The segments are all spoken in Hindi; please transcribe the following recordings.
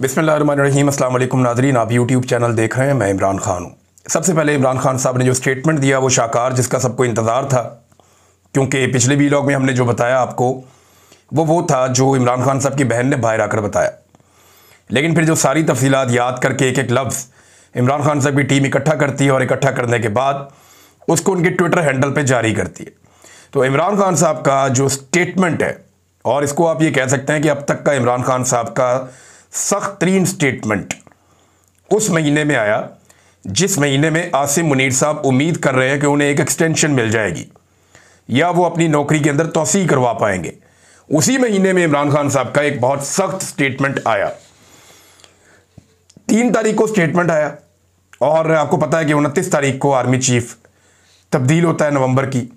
बिस्मिल्लाहिर्रहमानिर्रहीम। अस्सलाम वालेकुम नाज़रीन, आप यूट्यूब चैनल देख रहे हैं। मैं इमरान खान हूँ। सबसे पहले इमरान खान साहब ने जो स्टेटमेंट दिया वो शाकार, जिसका सबको इंतज़ार था, क्योंकि पिछले वीलॉग में हमने जो बताया आपको वो था जो इमरान खान साहब की बहन ने बाहर आकर बताया। लेकिन फिर जो सारी तफसीलात याद करके एक एक लफ्ज़ इमरान खान साहब की टीम इकट्ठा करती है और इकट्ठा करने के बाद उसको उनके ट्विटर हैंडल पर जारी करती है। तो इमरान खान साहब का जो स्टेटमेंट है, और इसको आप ये कह सकते हैं कि अब तक का इमरान खान साहब का सख्त तरीन स्टेटमेंट उस महीने में आया जिस महीने में आसिम मुनीर साहब उम्मीद कर रहे हैं कि उन्हें एक एक्सटेंशन मिल जाएगी या वो अपनी नौकरी के अंदर तौसीह करवा पाएंगे। उसी महीने में इमरान खान साहब का एक बहुत सख्त स्टेटमेंट आया। 3 तारीख को स्टेटमेंट आया और आपको पता है कि 29 तारीख को आर्मी चीफ तब्दील होता है नवंबर की।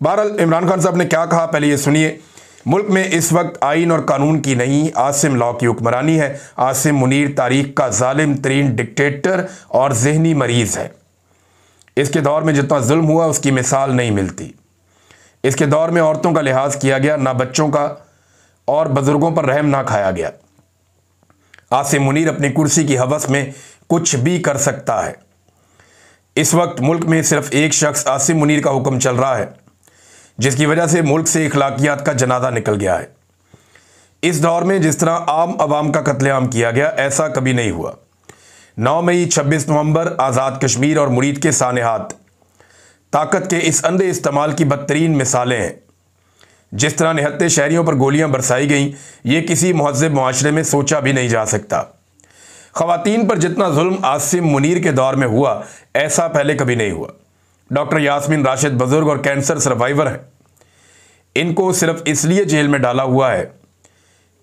बहरहाल इमरान खान साहब ने क्या कहा, पहले ये सुनिए। मुल्क में इस वक्त आइन और कानून की नहीं, आसिम लॉ की हुक्मरानी है। आसिम मुनीर तारीख का जालिम तरीन डिक्टेटर और जहनी मरीज़ है। इसके दौर में जितना जुल्म हुआ उसकी मिसाल नहीं मिलती। इसके दौर में औरतों का लिहाज किया गया, ना बच्चों का, और बुजुर्गों पर रहम ना खाया गया। आसिम मुनीर अपनी कुर्सी की हवस में कुछ भी कर सकता है। इस वक्त मुल्क में सिर्फ एक शख्स आसिम मुनीर का हुक्म चल रहा है, जिसकी वजह से मुल्क से इखलाकियात का जनाजा निकल गया है। इस दौर में जिस तरह आम आवाम का कत्लेआम किया गया, ऐसा कभी नहीं हुआ। 9 मई, 26 नवंबर आज़ाद कश्मीर और मुरीद के सानेहात ताकत के इस अंधे इस्तेमाल की बदतरीन मिसालें हैं। जिस तरह निहत्ते शहरियों पर गोलियां बरसाई गईं, ये किसी महज़्ज़ब मुआशरे में सोचा भी नहीं जा सकता। ख़वातीन पर जितना जुल्म आसिम मुनीर के दौर में हुआ, ऐसा पहले कभी नहीं हुआ। डॉक्टर यास्मीन राशिद बुजुर्ग और कैंसर सर्वाइवर हैं। इनको सिर्फ इसलिए जेल में डाला हुआ है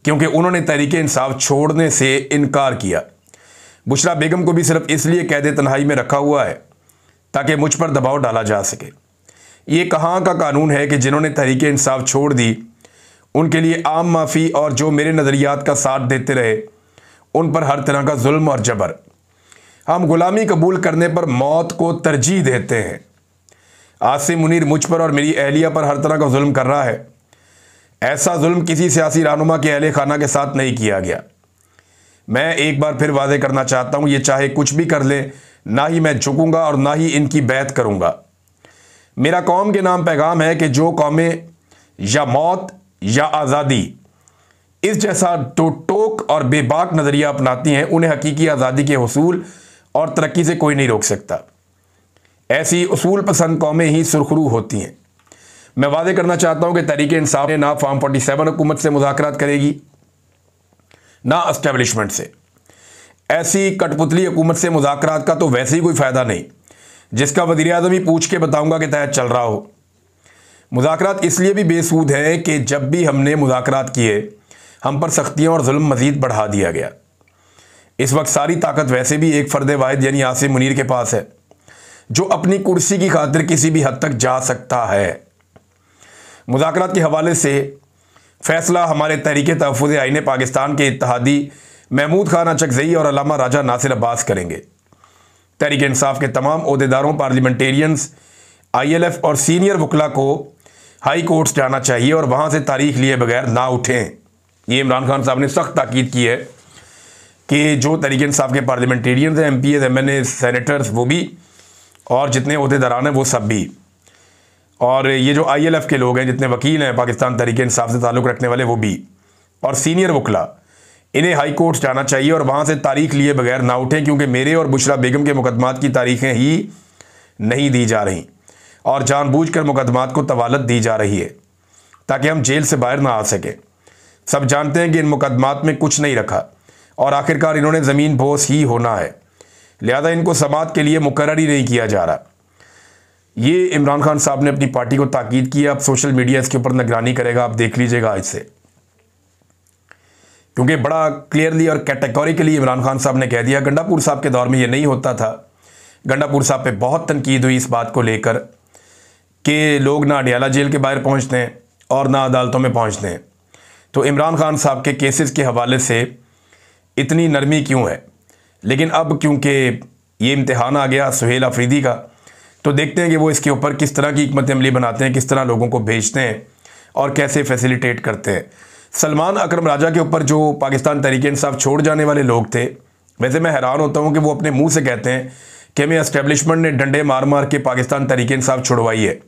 क्योंकि उन्होंने तहरीक इंसाफ छोड़ने से इनकार किया। बुशरा बेगम को भी सिर्फ इसलिए कैद तन्हाई में रखा हुआ है ताकि मुझ पर दबाव डाला जा सके। ये कहाँ का कानून है कि जिन्होंने तहरीक इंसाफ छोड़ दी उनके लिए आम माफ़ी, और जो मेरे नज़रियात का साथ देते रहे उन पर हर तरह का जुल्म और जबर। हम गुलामी कबूल करने पर मौत को तरजीह देते हैं। आसिम मुनीर मुझ पर और मेरी अहलिया पर हर तरह का जुल्म कर रहा है। ऐसा जुल्म किसी सियासी रहनुमा के अहले खाना के साथ नहीं किया गया। मैं एक बार फिर वादे करना चाहता हूँ, ये चाहे कुछ भी कर ले, ना ही मैं झुकूंगा और ना ही इनकी बैत करूँगा। मेरा कौम के नाम पैगाम है कि जो कौमें या मौत या आज़ादी इस जैसा टोक और बेबाक नज़रिया अपनाती हैं, उन्हें हकीकी आज़ादी के हुसूल और तरक्की से कोई नहीं रोक सकता। ऐसी उसूल पसंद कौमें ही सुरखरू होती हैं। मैं वादे करना चाहता हूं कि तहरीक इंसाफ ने ना फॉर्म 47 हुकूमत से मुज़ाकरात करेगी, ना एस्टेब्लिशमेंट से। ऐसी कठपुतली हुकूमत से मुज़ाकरात का तो वैसे ही कोई फ़ायदा नहीं, जिसका वज़ीर आज़म ही पूछ के बताऊंगा कि तहत चल रहा हो। मुज़ाकरात इसलिए भी बेसूद है कि जब भी हमने मुज़ाकरात किए, हम पर सख्तियाँ और जुल्म मज़ीद बढ़ा दिया गया। इस वक्त सारी ताकत वैसे भी एक फ़र्द वाहिद यानी आसिम मुनीर के पास है, जो अपनी कुर्सी की खातिर किसी भी हद तक जा सकता है। मुज़ाकरात के हवाले से फ़ैसला हमारे तहरीक तहफ़्फ़ुज़ आईन पाकिस्तान के इत्तेहादी महमूद खान अचकज़ई और अल्लामा राजा नासिर अब्बास करेंगे। तहरीक इंसाफ के तमाम ओहदेदारों, पार्लियामेंटेरियंस, ILF और सीनियर वकला को हाई कोर्ट्स जाना चाहिए और वहाँ से तारीख लिए बगैर ना उठें। ये इमरान खान साहब ने सख्त ताकीद की है कि जो तहरीक इंसाफ के पार्लियामेंटेरियंस हैं, MPs, MNA, सेनेटर्स, वो भी, और जितने ओहदेदारान हैं वो सब भी, और ये जो ILF के लोग हैं, जितने वकील हैं पाकिस्तान तहरीक इंसाफ से ताल्लुक़ रखने वाले, वो भी, और सीनियर वकला, इन्हें हाई कोर्ट्स जाना चाहिए और वहाँ से तारीख लिए बगैर ना उठें, क्योंकि मेरे और बुशरा बेगम के मुकदमात की तारीखें ही नहीं दी जा रही और जानबूझकर मुकदमात को तवालत दी जा रही है ताकि हम जेल से बाहर ना आ सकें। सब जानते हैं कि इन मुकदमात में कुछ नहीं रखा और आखिरकार इन्होंने ज़मीन बोस ही होना है, लिहाजा इनको समात के लिए मुकर्रर ही नहीं किया जा रहा। ये इमरान खान साहब ने अपनी पार्टी को ताकीद की है। अब सोशल मीडिया इसके ऊपर निगरानी करेगा, आप देख लीजिएगा आज से, क्योंकि बड़ा क्लियरली और कैटेगोरिकली इमरान खान साहब ने कह दिया। गंडापुर साहब के दौर में ये नहीं होता था। गंडापुर साहब पे बहुत तनकीद हुई इस बात को लेकर कि लोग ना अडियाला जेल के बाहर पहुँचते हैं और ना अदालतों में पहुँचते हैं। तो इमरान खान साहब के केसेस के हवाले से इतनी नरमी क्यों है? लेकिन अब क्योंकि ये इम्तिहान आ गया सुहेल अफरीदी का, तो देखते हैं कि वो इसके ऊपर किस तरह की हिकमत अमली बनाते हैं, किस तरह लोगों को भेजते हैं और कैसे फैसिलिटेट करते हैं। सलमान अकरम राजा के ऊपर जो पाकिस्तान तहरीक इंसाफ छोड़ जाने वाले लोग थे, वैसे मैं हैरान होता हूँ कि वो अपने मुंह से कहते हैं कि हमें एस्टेब्लिशमेंट ने डंडे मार मार के पाकिस्तान तहरीक इंसाफ छुड़वाई है।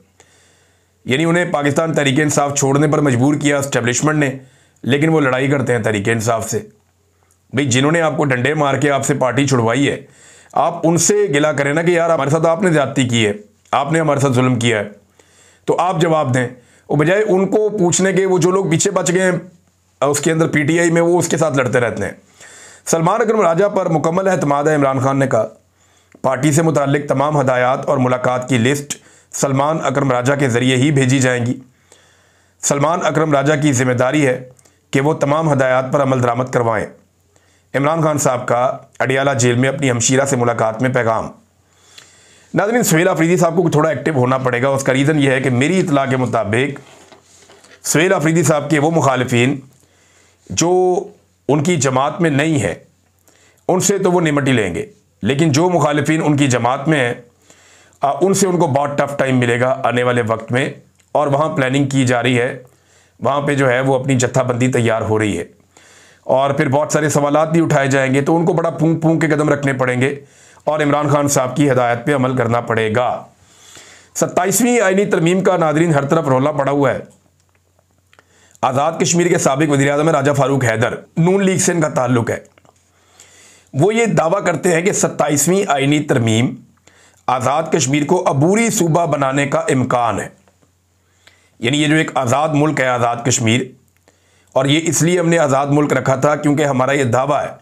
यानी उन्हें पाकिस्तान तहरीक इंसाफ छोड़ने पर मजबूर किया एस्टेब्लिशमेंट ने, लेकिन वो लड़ाई करते हैं तहरीक इंसाफ से। भाई जिन्होंने आपको डंडे मार के आपसे पार्टी छुड़वाई है, आप उनसे गिला करें ना कि यार हमारे साथ आपने ज्यादती की है, आपने हमारे साथ जुल्म किया है, तो आप जवाब दें। और बजाय उनको पूछने के, वो जो लोग पीछे बच गए हैं उसके अंदर पीटीआई में, वो उसके साथ लड़ते रहते हैं। सलमान अकरम राजा पर मुकम्मल एतमाद है। इमरान खान ने कहा पार्टी से मुताल्लिक तमाम हदायत और मुलाकात की लिस्ट सलमान अकरम राजा के ज़रिए ही भेजी जाएंगी। सलमान अकरम राजा की जिम्मेदारी है कि वो तमाम हदायत पर अमल दरामद करवाएं। इमरान खान साहब का अडियाला जेल में अपनी हमशीरा से मुलाकात में पैगाम। नाज़रीन, सुहेल अफरीदी साहब को थोड़ा एक्टिव होना पड़ेगा। उसका रीज़न यह है कि मेरी इतला के मुताबिक सुहेल अफरीदी साहब के वो मुखालिफिन जो उनकी जमात में नहीं है, उनसे तो वो निमट ही लेंगे, लेकिन जो मुखालिफिन उनकी जमात में हैं उनसे उनको बहुत टफ टाइम मिलेगा आने वाले वक्त में। और वहाँ प्लानिंग की जा रही है, वहाँ पे जो है वो अपनी जत्थाबंदी तैयार हो रही है, और फिर बहुत सारे सवालात भी उठाए जाएंगे, तो उनको बड़ा फूंक फूंक के कदम रखने पड़ेंगे और इमरान खान साहब की हिदायत पे अमल करना पड़ेगा। 27वीं आईनी तरमीम का नादरीन हर तरफ रौला पड़ा हुआ है। आज़ाद कश्मीर के साबिक वज़ीर-ए-आज़म राजा फारूक हैदर, नून लीग से इनका ताल्लुक है, वो ये दावा करते हैं कि 27वीं आईनी तरमीम आज़ाद कश्मीर को अबूरी सूबा बनाने का इम्कान है। यानी ये जो एक आज़ाद मुल्क है आज़ाद कश्मीर, और ये इसलिए हमने आज़ाद मुल्क रखा था क्योंकि हमारा ये दावा है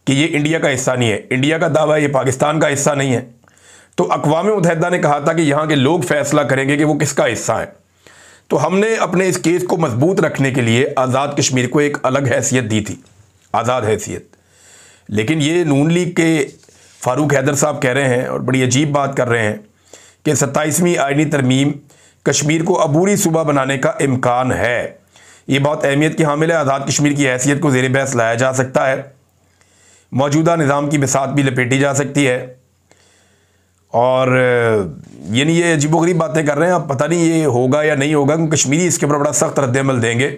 कि ये इंडिया का हिस्सा नहीं है, इंडिया का दावा है ये पाकिस्तान का हिस्सा नहीं है। तो अक़वाम मुत्तहिदा ने कहा था कि यहाँ के लोग फैसला करेंगे कि वो किसका हिस्सा है। तो हमने अपने इस केस को मजबूत रखने के लिए आज़ाद कश्मीर को एक अलग हैसियत दी थी, आज़ाद हैसियत। लेकिन ये नून लीग के फारूक हैदर साहब कह रहे हैं और बड़ी अजीब बात कर रहे हैं कि 27वीं आईनी तरमीम कश्मीर को अबूरी सूबा बनाने का इम्कान है। ये बहुत अहमियत की हामिल है। आज़ाद कश्मीर की हैसियत को ज़ेर बहस लाया जा सकता है, मौजूदा निज़ाम की बिसात भी लपेटी जा सकती है, और यानी ये अजीबोगरीब बातें कर रहे हैं। अब पता नहीं ये होगा या नहीं होगा, क्योंकि कश्मीरी इसके ऊपर बड़ा सख्त रद्द-ए-अमल देंगे,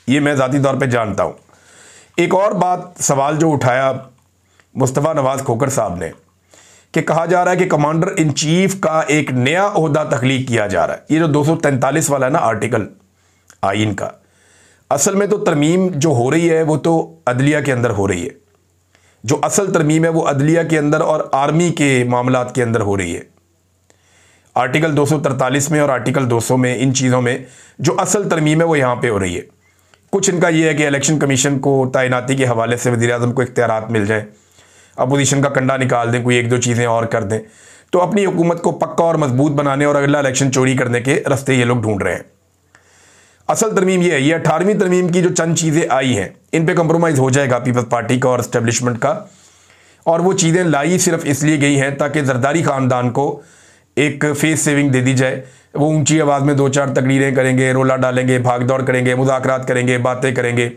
ये मैं ज़ाती तौर पे जानता हूँ। एक और बात, सवाल जो उठाया मुस्तफ़ा नवाज़ खोखर साहब ने, कि कहा जा रहा है कि कमांडर इन चीफ का एक नया ओहदा तख्लीक किया जा रहा है। ये जो 243 वाला है ना आर्टिकल आइन का, असल में तो तरमीम जो हो रही है वो तो अदलिया के अंदर हो रही है। जो असल तरमीम है वो अदलिया के अंदर और आर्मी के मामलात के अंदर हो रही है। आर्टिकल 243 में और आर्टिकल 200 में, इन चीज़ों में जो असल तरमीम है वो यहाँ पे हो रही है। कुछ इनका ये है कि इलेक्शन कमीशन को तैनाती के हवाले से वज़ीर-ए-आज़म को इख्तियारात मिल जाए, अपोजिशन का कंडा निकाल दें, कोई एक दो चीज़ें और कर दें, तो अपनी हुकूमत को पक्का और मजबूत बनाने और अगला इलेक्शन चोरी करने के रास्ते ये लोग ढूंढ रहे हैं। असल तरमीम ये है, ये 18वीं तरमीम की जो चंद चीज़ें आई हैं इन पे कंप्रोमाइज़ हो जाएगा पीपल्स पार्टी का और इस्टेब्लिशमेंट का, और वो चीज़ें लाई सिर्फ इसलिए गई हैं ताकि जरदारी ख़ानदान को एक फेस सेविंग दे दी जाए। वो ऊंची आवाज़ में 2-4 तकरीरें करेंगे, रोला डालेंगे, भाग दौड़ करेंगे, मुज़ाकरात करेंगे, बातें करेंगे।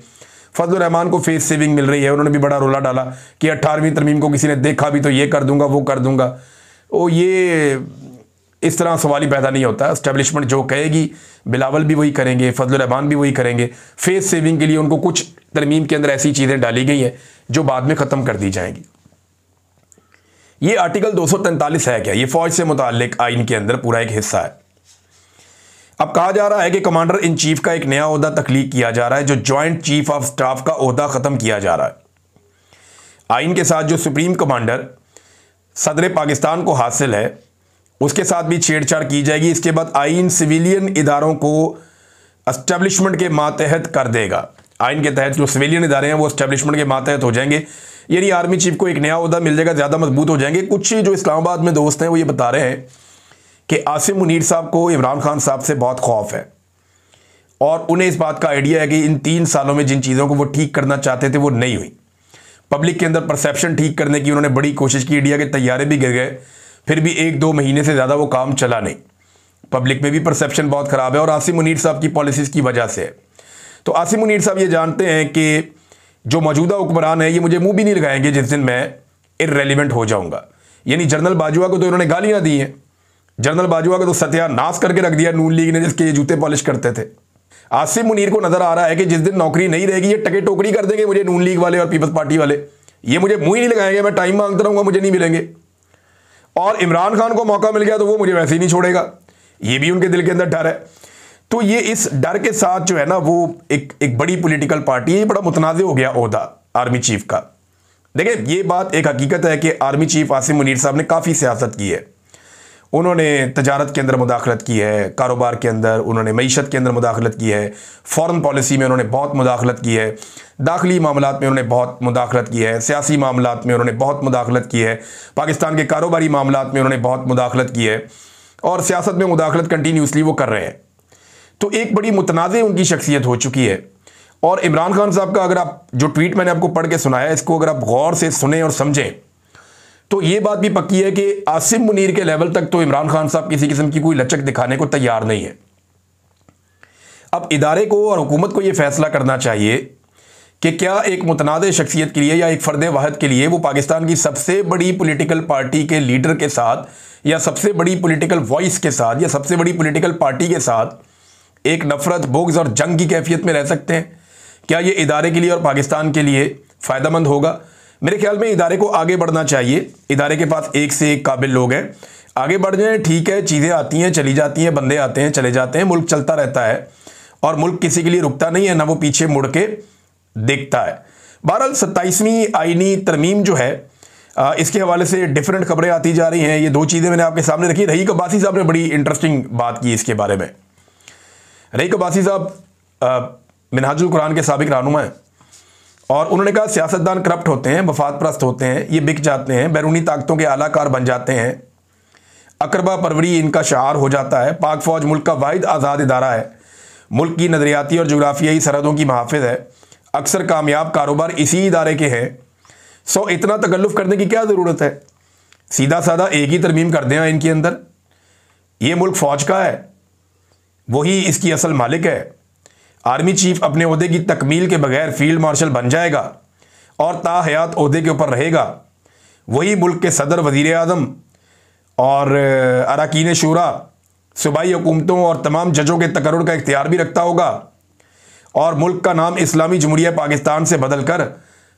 फजल रहमान को फेस सेविंग मिल रही है, उन्होंने भी बड़ा रोला डाला कि 18वीं तरमीम को किसी ने देखा भी तो ये कर दूंगा वो कर दूंगा। ओ ये इस तरह सवाल ही पैदा नहीं होता। एस्टेब्लिशमेंट जो कहेगी बिलावल भी वही करेंगे, फजल रहमान भी वही करेंगे। फेस सेविंग के लिए उनको कुछ तरमीम के अंदर ऐसी चीज़ें डाली गई हैं जो बाद में ख़त्म कर दी जाएंगी। ये आर्टिकल 243 है क्या? ये फ़ौज से मुताल्लिक आइन के अंदर पूरा एक हिस्सा है। अब कहा जा रहा है कि कमांडर इन चीफ का एक नया ओहदा तख्लीक किया जा रहा है, जो जॉइंट चीफ ऑफ स्टाफ का ओहदा ख़त्म किया जा रहा है। आइन के साथ जो सुप्रीम कमांडर सदर पाकिस्तान को हासिल है उसके साथ भी छेड़छाड़ की जाएगी। इसके बाद आइन सिविलियन इदारों को एस्टेब्लिशमेंट के मातहत कर देगा। आइन के तहत जो सिविलियन इदारे हैं वो एस्टेब्लिशमेंट के मातहत हो जाएंगे, यानी आर्मी चीफ को एक नया ओहदा मिल जाएगा, ज़्यादा मजबूत हो जाएंगे। कुछ जो इस्लामाबाद में दोस्त हैं वो ये बता रहे हैं कि आसिम मुनीर साहब को इमरान खान साहब से बहुत खौफ है, और उन्हें इस बात का आइडिया है कि इन 3 सालों में जिन चीज़ों को वो ठीक करना चाहते थे वो नहीं हुई। पब्लिक के अंदर परसेप्शन ठीक करने की उन्होंने बड़ी कोशिश की, इंडिया के तैयारे भी गिर गए, फिर भी 1-2 महीने से ज़्यादा वो काम चला नहीं। पब्लिक में भी परसेप्शन बहुत ख़राब है और आसिम मुनीर साहब की पॉलिसीज़ की वजह से है। तो आसिम मुनीर साहब ये जानते हैं कि जो मौजूदा हुक्मरान है ये मुझे मुँह भी नहीं लगाएंगे जिस दिन मैं इर्रेलिवेंट हो जाऊँगा। यानी जनरल बाजवा को तो इन्होंने गालियाँ दी हैं, जनरल बाजवा का तो सत्यानाश करके रख दिया नून लीग ने, जिसके ये जूते पॉलिश करते थे। आसिम मुनीर को नजर आ रहा है कि जिस दिन नौकरी नहीं रहेगी ये टके टोकरी कर देंगे मुझे नून लीग वाले और पीपल्स पार्टी वाले, ये मुझे मुंह ही नहीं लगाएंगे, मैं टाइम मांगता रहूंगा मुझे नहीं मिलेंगे। और इमरान खान को मौका मिल गया तो वो मुझे वैसे ही नहीं छोड़ेगा, ये भी उनके दिल के अंदर डर है। तो ये इस डर के साथ जो है ना वो एक बड़ी पॉलिटिकल पार्टी है, ये बड़ा मुतनाज़ हो गया ओहदा आर्मी चीफ का। देखिए ये बात एक हकीकत है कि आर्मी चीफ आसिम मुनीर साहब ने काफ़ी सियासत की है। उन्होंने तजारत के अंदर मुदाखलत की है, कारोबार के अंदर उन्होंने मईशत के अंदर मुदाखलत की है, फ़ॉरेन पॉलिसी में उन्होंने बहुत मुदाखलत की है, दाखिली मामलात में उन्होंने बहुत मुदाखलत की है, सियासी मामलात में उन्होंने बहुत मुदाखलत की है, पाकिस्तान के कारोबारी मामलात में उन्होंने बहुत मुदाखलत की है और सियासत में मुदाखलत कंटिन्यूसली वो कर रहे हैं। तो एक बड़ी मुतनाज़ उनकी शख्सियत हो चुकी है। और इमरान खान साहब का अगर आप जो ट्वीट मैंने आपको पढ़ के सुनाया इसको अगर आप गौर से सुने और समझें तो ये बात भी पक्की है कि आसिम मुनीर के लेवल तक तो इमरान खान साहब किसी किस्म की कोई लचक दिखाने को तैयार नहीं है। अब इदारे को और हुकूमत को यह फैसला करना चाहिए कि क्या एक मुतनाज़ शख्सियत के लिए या एक फ़र्द वाहिद के लिए वो पाकिस्तान की सबसे बड़ी पॉलिटिकल पार्टी के लीडर के साथ या सबसे बड़ी पॉलिटिकल वॉइस के साथ या सबसे बड़ी पॉलिटिकल पार्टी के साथ एक नफरत, बोग्ज और जंग की कैफियत में रह सकते हैं? क्या ये इदारे के लिए और पाकिस्तान के लिए फ़ायदेमंद होगा? मेरे ख्याल में इदारे को आगे बढ़ना चाहिए। इदारे के पास एक से एक काबिल लोग हैं, आगे बढ़ जाएं। ठीक है, चीज़ें आती हैं चली जाती हैं, बंदे आते हैं चले जाते हैं, मुल्क चलता रहता है और मुल्क किसी के लिए रुकता नहीं है, ना वो पीछे मुड़ के देखता है। बहरहाल 27वीं आईनी तरमीम जो है इसके हवाले से डिफरेंट खबरें आती जा रही हैं। ये दो चीज़ें मैंने आपके सामने रखी। रहीक अब्बासी साहब ने बड़ी इंटरेस्टिंग बात की इसके बारे में। रहीक अब्बासी साहब मिनहाजुल कुरान के साबिक रहनुमा हैं और उन्होंने कहा सियासतदान करप्ट होते हैं, मफाद परस्त होते हैं, ये बिक जाते हैं, बैरूनी ताकतों के आलाकार बन जाते हैं, अकरबा परवरी इनका शआर हो जाता है। पाक फौज मुल्क का वाहिद आज़ाद इदारा है, मुल्क की नदरियाती और जोग्राफियाई सरहदों की महाफिज है, अक्सर कामयाब कारोबार इसी इदारे के हैं। सो इतना तकल्लुफ़ करने की क्या ज़रूरत है? सीधा साधा एक ही तरमीम कर दें इनके अंदर। ये मुल्क फ़ौज का है, वही इसकी असल मालिक है। आर्मी चीफ अपने ओहदे की तकमील के बगैर फील्ड मार्शल बन जाएगा और ताहयात ओहदे के ऊपर रहेगा। वही मुल्क के सदर, वज़ीर आज़म और अरकान शूरा, सूबाई हुकूमतों और तमाम जजों के तकर्रुर का इख्तियार भी रखता होगा और मुल्क का नाम इस्लामी जमहूरिया पाकिस्तान से बदल कर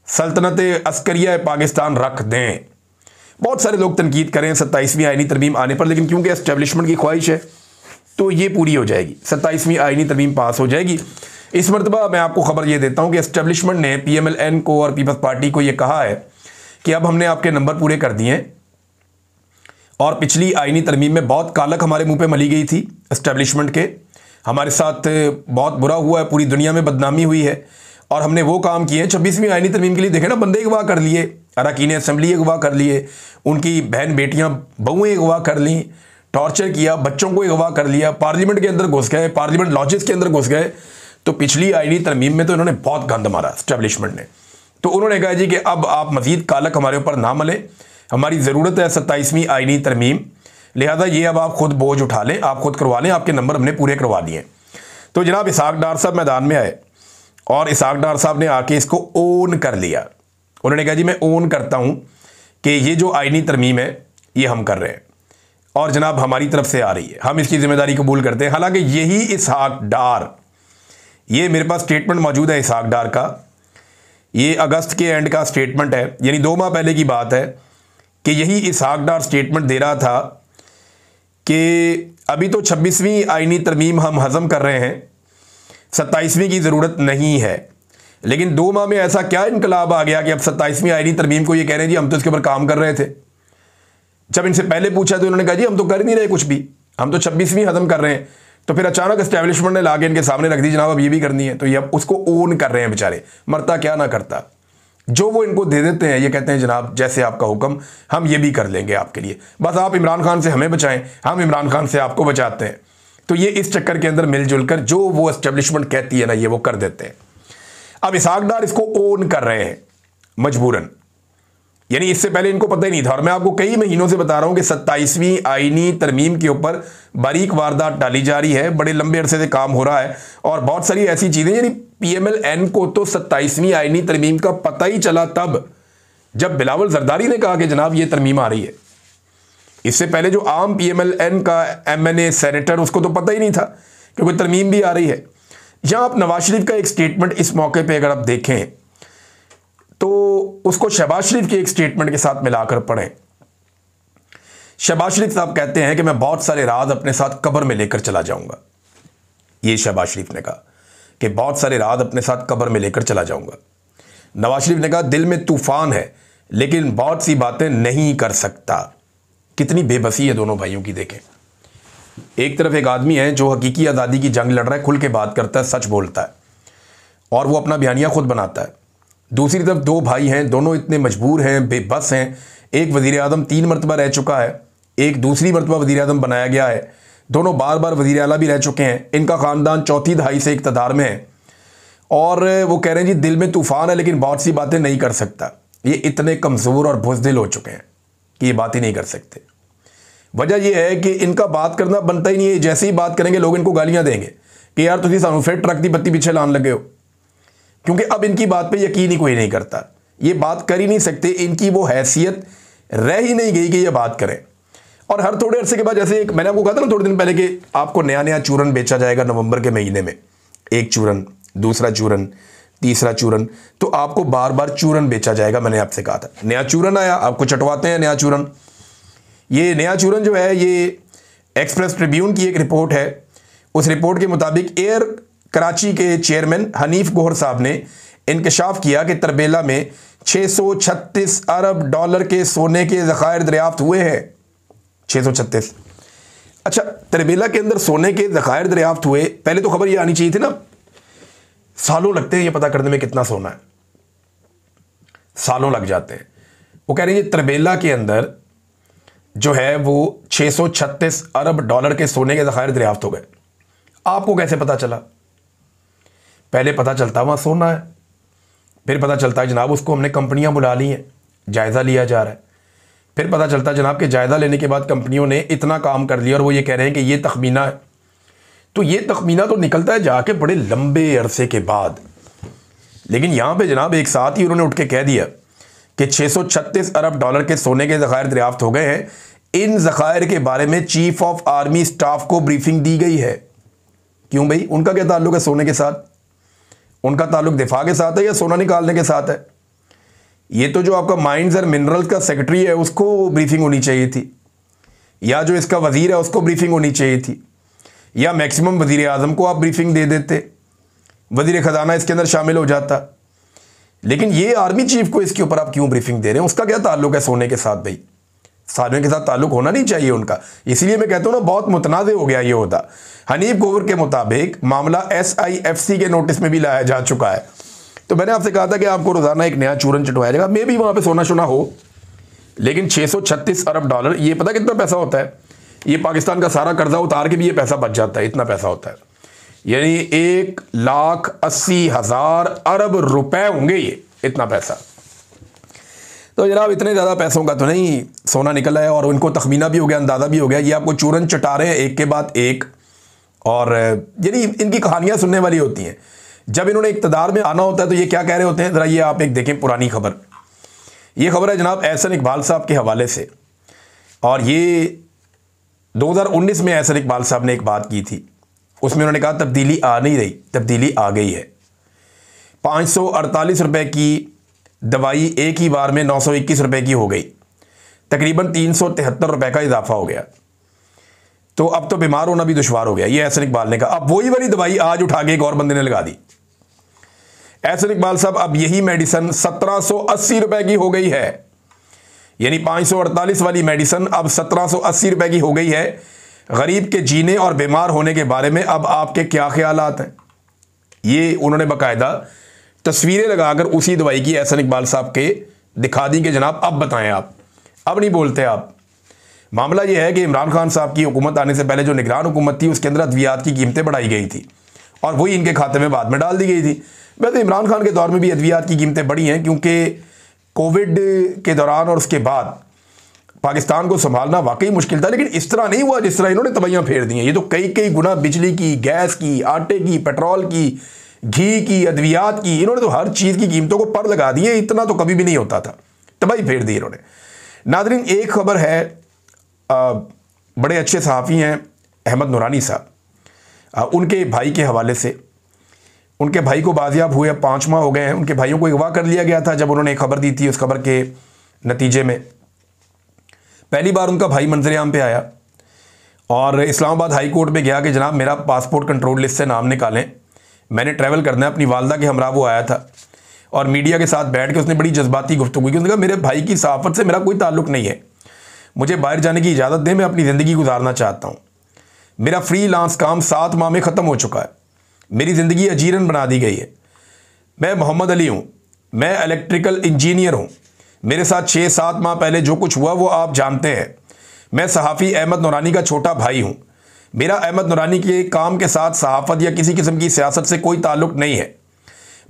सल्तनत अस्करिया पाकिस्तान रख दें। बहुत सारे लोग तनकीद करें 27वीं आईनी तरमीम आने पर, लेकिन क्योंकि एस्टेब्लिशमेंट की ख्वाहिश है तो ये पूरी हो जाएगी। 27वीं आईनी तरमीम पास हो जाएगी। इस मरतबा मैं आपको खबर ये देता हूँ कि एस्टेब्लिशमेंट ने PMLN को और पीपल्स पार्टी को ये कहा है कि अब हमने आपके नंबर पूरे कर दिए हैं और पिछली आईनी तरमीम में बहुत कालक हमारे मुंह पे मली गई थी एस्टेब्लिशमेंट के, हमारे साथ बहुत बुरा हुआ है, पूरी दुनिया में बदनामी हुई है और हमने वो काम किए हैं। 26वीं आईनी तरमीम के लिए देखें ना, बंदे अगवा कर लिए, अरकान असम्बली अगवा कर लिए, उनकी बहन बेटियाँ बहुएँ अगवा कर ली, टॉर्चर किया, बच्चों को अगवा कर लिया, पार्लियामेंट के अंदर घुस गए, पार्लियामेंट लॉजेस के अंदर घुस गए। तो पिछली आईनी तरमीम में तो इन्होंने बहुत गंद मारा एस्टेब्लिशमेंट ने। तो उन्होंने कहा जी कि अब आप मजीद कालक हमारे ऊपर ना मलें, हमारी ज़रूरत है 27वीं आईनी तरमीम, लिहाजा ये अब आप खुद बोझ उठा लें, आप खुद करवा लें, आपके नंबर हमने पूरे करवा दिए। तो जनाब इसहाक डार साहब मैदान में आए और इसहाक डार साहब ने आके इसको ओन कर लिया। उन्होंने कहा जी मैं ओन करता हूँ कि ये जो आईनी तरमीम है ये हम कर रहे हैं और जनाब हमारी तरफ से आ रही है, हम इसकी जिम्मेदारी कबूल करते हैं। हालांकि यही इसहाक डार, ये मेरे पास स्टेटमेंट मौजूद है इसहाक डार का, ये अगस्त के एंड का स्टेटमेंट है, यानी 2 माह पहले की बात है कि यही इसहाक डार स्टेटमेंट दे रहा था कि अभी तो 26वीं आईनी तरमीम हम हज़म कर रहे हैं, 27वीं की ज़रूरत नहीं है। लेकिन 2 माह में ऐसा क्या इनकलाब आ गया कि अब 27वीं आईनी तरमीम को ये कह रहे हैं जी हम तो इसके ऊपर काम कर रहे थे। जब इनसे पहले पूछा तो उन्होंने कहा जी हम तो कर नहीं रहे कुछ भी, हम तो 26वीं हज़म कर रहे हैं। तो फिर अचानक एस्टेब्लिशमेंट ने लाके इनके सामने रख दी जनाब अब ये भी करनी है, तो ये अब उसको ओन कर रहे हैं बेचारे, मरता क्या ना करता। जो वो इनको दे देते हैं ये कहते हैं जनाब जैसे आपका हुक्म हम ये भी कर लेंगे आपके लिए, बस आप इमरान खान से हमें बचाएं, हम इमरान खान से आपको बचाते हैं। तो ये इस चक्कर के अंदर मिलजुल कर जो वो एस्टेब्लिशमेंट कहती है ना ये वो कर देते हैं। अब इसहाक डार इसको ओन कर रहे हैं मजबूरन, यानी इससे पहले इनको पता ही नहीं था। और मैं आपको कई महीनों से बता रहा हूं कि 27वीं आईनी तरमीम के ऊपर बारीक वारदात डाली जा रही है, बड़े लंबे अरसे से काम हो रहा है और बहुत सारी ऐसी चीज़ें, यानी PMLN को तो 27वीं आईनी तरमीम का पता ही चला तब जब बिलावल जरदारी ने कहा कि जनाब ये तरमीम आ रही है। इससे पहले जो आम PMLN का MNA सेनेटर उसको तो पता ही नहीं था कि कोई तरमीम भी आ रही है। यहां आप नवाज शरीफ का एक स्टेटमेंट इस मौके पे अगर आप देखें तो उसको शहबाज शरीफ के एक स्टेटमेंट के साथ मिलाकर पढ़ें। शहबाज शरीफ साहब कहते हैं कि मैं बहुत सारे राज अपने साथ कब्र में लेकर चला जाऊंगा। ये शहबाज शरीफ ने कहा कि बहुत सारे राज अपने साथ कब्र में लेकर चला जाऊंगा। नवाज शरीफ ने कहा दिल में तूफान है लेकिन बहुत सी बातें नहीं कर सकता। कितनी बेबसी है दोनों भाइयों की। देखें, एक तरफ एक आदमी है जो हकीकी आज़ादी की जंग लड़ रहा है, खुल के बात करता है, सच बोलता है और वो अपना बयानिया खुद बनाता है। दूसरी तरफ दो भाई हैं, दोनों इतने मजबूर हैं, बेबस हैं। एक वज़ीर आज़म 3 मरतबा रह चुका है, एक दूसरी मरतबा वज़ीर आज़म बनाया गया है। दोनों बार बार वज़ीर आला भी रह चुके हैं। इनका ख़ानदान चौथी दहाई से इक़्तिदार में है और वो कह रहे हैं जी दिल में तूफ़ान है लेकिन बहुत सी बातें नहीं कर सकता। ये इतने कमज़ोर और बुज़दिल हो चुके हैं कि ये बात ही नहीं कर सकते। वजह यह है कि इनका बात करना बनता ही नहीं है। जैसे ही बात करेंगे लोग इनको गालियां देंगे कि यार तुम सानू फिर ट्रक की बत्ती पीछे लाने लगे हो, क्योंकि अब इनकी बात पे यकीन ही कोई नहीं करता। ये बात कर ही नहीं सकते, इनकी वो हैसियत रह ही नहीं गई कि ये बात करें। और हर थोड़े अरसे के बाद, जैसे एक मैंने आपको कहा था ना थोड़े दिन पहले कि आपको नया नया चूरन बेचा जाएगा नवंबर के महीने में, एक चूरन, दूसरा चूरन, तीसरा चूरन, तो आपको बार बार चूरन बेचा जाएगा। मैंने आपसे कहा था नया चूरन आया, आपको चटवाते हैं नया चूरन। ये नया चूरन जो है ये एक्सप्रेस ट्रिब्यून की एक रिपोर्ट है। उस रिपोर्ट के मुताबिक एयर कराची के चेयरमैन हनीफ गोहर साहब ने इंकशाफ किया कि तरबेला में 636 अरब डॉलर के सोने के ज़खायर दरियाफ्त हुए हैं। 636। अच्छा, तरबेला के अंदर सोने के ज़खायर दरियाफ्त हुए, पहले तो खबर ये आनी चाहिए थी ना। सालों लगते हैं ये पता करने में कितना सोना है, सालों लग जाते हैं। वो कह रहे हैं तरबेला के अंदर जो है वो 636 अरब डॉलर के सोने के ज़खायर दरियाफ्त हो गए। आपको कैसे पता चला? पहले पता चलता वहाँ सोना है, फिर पता चलता है जनाब उसको हमने कंपनियां बुला ली हैं, जायज़ा लिया जा रहा है। फिर पता चलता है जनाब के जायज़ा लेने के बाद कंपनियों ने इतना काम कर लिया और वो ये कह रहे हैं कि ये तखमीना है। तो ये तखमीना तो निकलता है जाके बड़े लंबे अरसे के बाद, लेकिन यहाँ पे जनाब एक साथ ही उन्होंने उठ के कह दिया कि 636 अरब डॉलर के सोने के ज़खायर दरियाफ्त हो गए हैं। इन ज़खायर के बारे में चीफ ऑफ आर्मी स्टाफ को ब्रीफिंग दी गई है। क्यों भाई, उनका क्या ताल्लुक है सोने के साथ? उनका ताल्लुक दिफा के साथ है या सोना निकालने के साथ है? ये तो जो आपका माइंस और मिनरल्स का सेक्रेटरी है उसको ब्रीफिंग होनी चाहिए थी, या जो इसका वजीर है उसको ब्रीफिंग होनी चाहिए थी, या मैक्सिमम वजीर आज़म को आप ब्रीफिंग दे देते, वजीर ख़जाना इसके अंदर शामिल हो जाता। लेकिन ये आर्मी चीफ को इसके ऊपर आप क्यों ब्रीफिंग दे रहे हैं? उसका क्या ताल्लुक है सोने के साथ? भाई सोने के साथ ताल्लुक होना नहीं चाहिए उनका। इसलिए मैं कहता हूँ ना बहुत मुतनाज़ हो गया ये होता। हनीफ गोहर के मुताबिक मामला SIFC के नोटिस में भी लाया जा चुका है। तो मैंने आपसे कहा था कि आपको रोज़ाना एक नया चूरन चटवाया जाएगा। मे भी वहाँ पे सोना शोना हो, लेकिन 636 अरब डॉलर, ये पता कितना पैसा होता है? ये पाकिस्तान का सारा कर्जा उतार के भी ये पैसा बच जाता है, इतना पैसा होता है। यानी 1,80,000 अरब रुपए होंगे ये, इतना पैसा। तो जनाब इतने ज़्यादा पैसों का तो नहीं सोना निकला है, और उनको तखमीना भी हो गया, अंदाज़ा भी हो गया। ये आपको चूरन चटा रहे हैं एक के बाद एक, और यानी इनकी कहानियाँ सुनने वाली होती हैं। जब इन्होंने इक़्तिदार में आना होता है तो ये क्या कह रहे होते हैं, ज़रा ये आप एक देखें पुरानी खबर। ये खबर है जनाब एहसन इकबाल साहब के हवाले से, और ये 2019 में एहसन इकबाल साहब ने एक बात की थी। उसमें उन्होंने कहा तब्दीली आ नहीं रही, तब्दीली आ गई है। 548 रुपए की दवाई एक ही बार में 921 रुपए की हो गई, तकरीबन 373 रुपए का इजाफा हो गया। तो अब तो बीमार होना भी दुश्वार हो गया, ये एहसन इकबाल ने कहा। अब वही वाली दवाई आज उठा के एक और बंदे ने लगा दी। एहसन इकबाल साहब, अब यही मेडिसिन 1780 रुपए की हो गई है। यानी 548 वाली मेडिसिन अब 1780 रुपए की हो गई है। गरीब के जीने और बीमार होने के बारे में अब आपके क्या ख्यालात हैं? ये उन्होंने बाकायदा तस्वीरें लगाकर उसी दवाई की एहसन इकबाल साहब के दिखा दी कि जनाब अब बताएं आप, अब नहीं बोलते आप। मामला ये है कि इमरान खान साहब की हुकूमत आने से पहले जो निगरान हुकूमत थी उसके अंदर अद्वियात की कीमतें बढ़ाई गई थी और वही इनके खाते में बाद में डाल दी गई थी। वैसे इमरान खान के दौर में भी अद्वियात की कीमतें बढ़ी हैं, क्योंकि कोविड के दौरान और उसके बाद पाकिस्तान को संभालना वाकई मुश्किल था। लेकिन इस तरह नहीं हुआ जिस तरह इन्होंने तबाहियां फेर दी हैं। ये तो कई कई गुना बिजली की, गैस की, आटे की, पेट्रोल की, घी की, अद्वियात की, इन्होंने तो हर चीज़ की कीमतों को पर लगा दिए। इतना तो कभी भी नहीं होता था, तबाही फेर दी इन्होंने। नाज़रीन, एक खबर है, बड़े अच्छे सहाफ़ी हैं अहमद नूरानी साहब, उनके भाई के हवाले से। उनके भाई को बाजियाब हुए 5 माह हो गए हैं। उनके भाइयों को अगवा कर लिया गया था जब उन्होंने खबर दी थी। उस खबर के नतीजे में पहली बार उनका भाई मंजर-ए-आम पे आया और इस्लामाबाद हाई कोर्ट में गया कि जनाब मेरा पासपोर्ट कंट्रोल लिस्ट से नाम निकालें, मैंने ट्रैवल करना है। अपनी वालदा के हमरा वो आया था और मीडिया के साथ बैठ के उसने बड़ी जज्बाती गुफ्तगू की। उसने कहा मेरे भाई की सहाफ़त से मेरा कोई ताल्लुक़ नहीं है, मुझे बाहर जाने की इजाज़त दें, मैं अपनी ज़िंदगी गुजारना चाहता हूँ। मेरा फ्रीलांस काम 7 माह में ख़त्म हो चुका है, मेरी ज़िंदगी अजीरन बना दी गई है। मैं मोहम्मद अली हूँ, मैं इलेक्ट्रिकल इंजीनियर हूँ। मेरे साथ 6-7 माह पहले जो कुछ हुआ वो आप जानते हैं। मैं सहाफ़ी अहमद नूरानी का छोटा भाई हूँ। मेरा अहमद नूरानी के काम के साथ सहाफ़त या किसी किस्म की सियासत से कोई ताल्लुक़ नहीं है।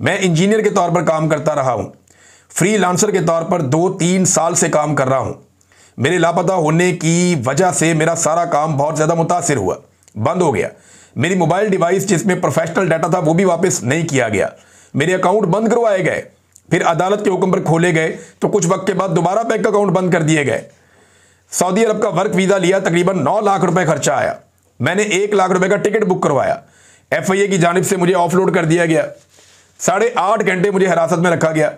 मैं इंजीनियर के तौर पर काम करता रहा हूँ, फ्रीलांसर के तौर पर 2-3 साल से काम कर रहा हूँ। मेरे लापता होने की वजह से मेरा सारा काम बहुत ज़्यादा मुतासिर हुआ, बंद हो गया। मेरी मोबाइल डिवाइस जिसमें प्रोफेशनल डाटा था वो भी वापस नहीं किया गया। मेरे अकाउंट बंद करवाए गए, फिर अदालत के हुक्म पर खोले गए तो कुछ वक्त के बाद दोबारा बैंक अकाउंट बंद कर दिए गए। सऊदी अरब का वर्क वीज़ा लिया, तकरीबन 9 लाख रुपए खर्चा आया। मैंने 1 लाख रुपए का टिकट बुक करवाया, FIA की जानिब से मुझे ऑफलोड कर दिया गया। 8.5 घंटे मुझे हिरासत में रखा गया,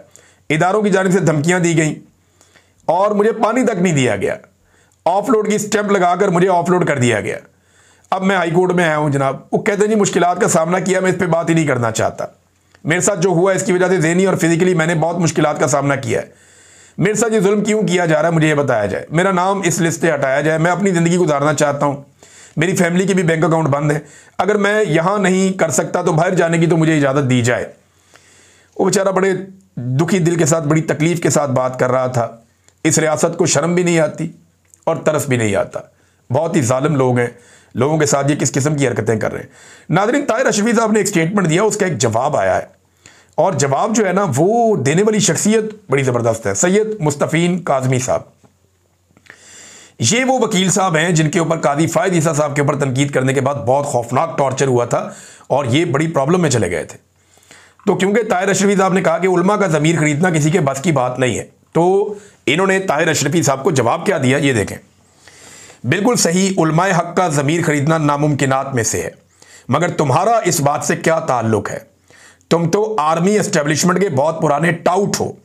इदारों की जानिब से धमकियां दी गई और मुझे पानी तक नहीं दिया गया। ऑफलोड की स्टैंप लगाकर मुझे ऑफलोड कर दिया गया। अब मैं हाई कोर्ट में आया हूं जनाब। वो कहते हैं जी मुश्किलात का सामना किया, मैं इस पर बात ही नहीं करना चाहता। मेरे साथ जो हुआ इसकी वजह से ज़हनी और फिजिकली मैंने बहुत मुश्किलात का सामना किया है। मेरे साथ ये जुल्म क्यों किया जा रहा है मुझे ये बताया जाए, मेरा नाम इस लिस्ट से हटाया जाए। मैं अपनी ज़िंदगी गुजारना चाहता हूँ, मेरी फैमिली के भी बैंक अकाउंट बंद है। अगर मैं यहाँ नहीं कर सकता तो बाहर जाने की तो मुझे इजाज़त दी जाए। वो बेचारा बड़े दुखी दिल के साथ, बड़ी तकलीफ़ के साथ बात कर रहा था। इस रियासत को शर्म भी नहीं आती और तरस भी नहीं आता। बहुत ही जालिम लोग हैं, लोगों के साथ ये किस किस्म की हरकतें कर रहे हैं। नाज़रीन, ताहिर अशरफी साहब ने एक स्टेटमेंट दिया, उसका एक जवाब आया है और जवाब जो है ना वो देने वाली शख्सियत बड़ी ज़बरदस्त है। सैयद मुस्तफ़ीन काज़मी साहब, ये वो वकील साहब हैं जिनके ऊपर काजी फ़ायद ईसा साहब के ऊपर तनकीद करने के बाद बहुत खौफनाक टॉर्चर हुआ था और ये बड़ी प्रॉब्लम में चले गए थे। तो क्योंकि ताहिर अशरफी साहब ने कहा कि उलमा का ज़मीर खरीदना किसी के बस की बात नहीं है, तो इन्होंने ताहिर अशरफी साहब को जवाब क्या दिया ये देखें। बिल्कुल सही, उलमाए हक का ज़मीर खरीदना नामुमकिनात में से है, मगर तुम्हारा इस बात से क्या ताल्लुक है? तुम तो आर्मी एस्टेब्लिशमेंट के बहुत पुराने टाउट हो,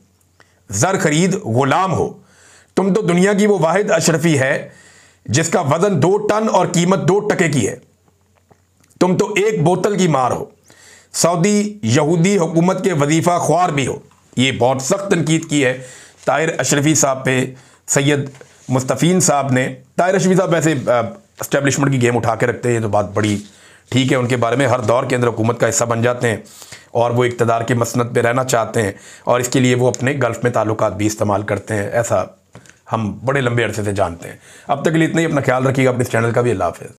ज़र खरीद गुलाम हो। तुम तो दुनिया की वो वाहिद अशरफी है जिसका वजन 2 टन और कीमत 2 टके की है। तुम तो एक बोतल की मार हो, सऊदी यहूदी हुकूमत के वजीफ़ा ख्वार भी हो। ये बहुत सख्त तनकीद की है ताहिर अशरफी साहब पे सैयद मुस्तफ़ीन साहब ने। ताहिर अशरफी साहब वैसे एस्टेब्लिशमेंट की गेम उठा के रखते हैं, तो बात बड़ी ठीक है उनके बारे में। हर दौर के अंदर हुकूमत का हिस्सा बन जाते हैं और वो इक़्तिदार की मसनद पे रहना चाहते हैं और इसके लिए वो अपने गल्फ़ में ताल्लुकात भी इस्तेमाल करते हैं। ऐसा हम बड़े लंबे अरसे से जानते हैं। अब तक के लिए इतना ही। अपना ख्याल रखिएगा, अपने इस चैनल का भी। अल्लाह हाफ़िज़।